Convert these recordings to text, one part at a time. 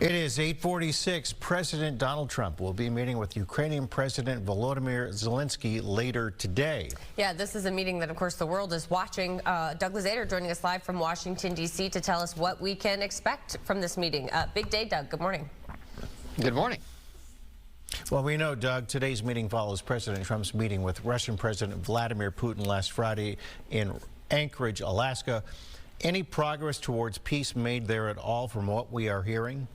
It is 8:46. President Donald Trump will be meeting with Ukrainian President Volodymyr Zelenskyy later today. Yeah, this is a meeting that, of course, the world is watching. Doug Luzader joining us live from Washington, D.C. to tell us what we can expect from this meeting. Big day, Doug. Good morning. Good morning. Well, we know, Doug, today's meeting follows President Trump's meeting with Russian President Vladimir Putin last Friday in Anchorage, Alaska. Any progress towards peace made there at all from what we are hearing?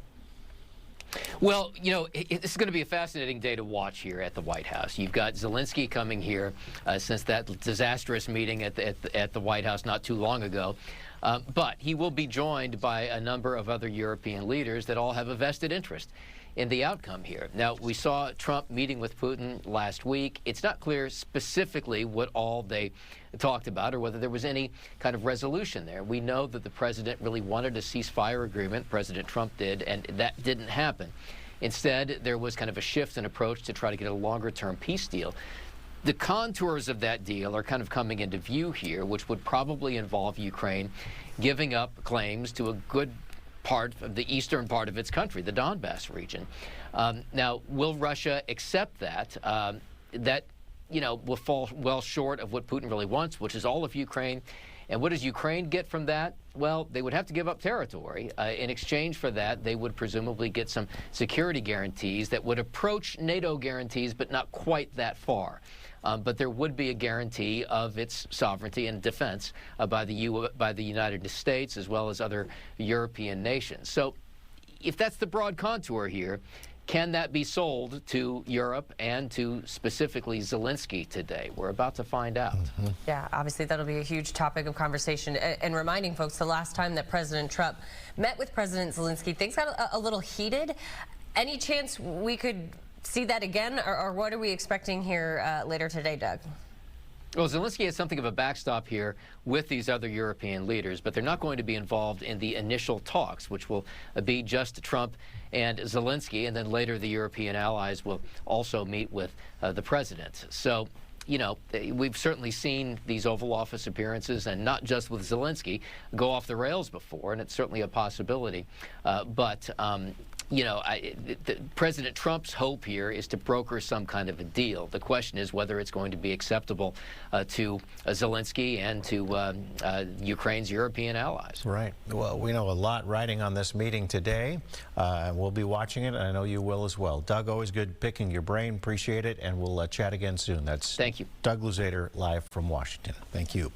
Well, you know, this is going to be a fascinating day to watch here at the White House. You've got Zelenskyy coming here since that disastrous meeting at the White House not too long ago. But he will be joined by a number of other European leaders that all have a vested interest in the outcome here. Now, we saw Trump meeting with Putin last week. It's not clear specifically what all they talked about or whether there was any kind of resolution there. We know that the president really wanted a ceasefire agreement, President Trump did, and that didn't happen. Instead, there was kind of a shift in approach to try to get a longer-term peace deal. The contours of that deal are kind of coming into view here, which would probably involve Ukraine giving up claims to a good part of the eastern part of its country, the Donbass region. Now, will Russia accept that? That, you know, will fall well short of what Putin really wants, which is all of Ukraine. And what does Ukraine get from that? Well, they would have to give up territory. In exchange for that, they would presumably get some security guarantees that would approach NATO guarantees, but not quite that far. But there would be a guarantee of its sovereignty and defense by the United States as well as other European nations. So if that's the broad contour here, can that be sold to Europe and to specifically Zelenskyy today? We're about to find out. Yeah, obviously that'll be a huge topic of conversation. And reminding folks, the last time that President Trump met with President Zelenskyy, things got a little heated. Any chance we could see that again, or what are we expecting here later today, Doug? Well, Zelenskyy has something of a backstop here with these other European leaders, but they're not going to be involved in the initial talks, which will be just Trump and Zelenskyy, and then later the European allies will also meet with the president. So, you know, we've certainly seen these Oval Office appearances, and not just with Zelenskyy, go off the rails before, and it's certainly a possibility. You know, President Trump's hope here is to broker some kind of a deal. The question is whether it's going to be acceptable to Zelenskyy and to Ukraine's European allies. Right. Well, we know a lot riding on this meeting today. We'll be watching it, and I know you will as well. Doug, always good picking your brain. Appreciate it, and we'll chat again soon. Thank you. Doug Luzader live from Washington. Thank you.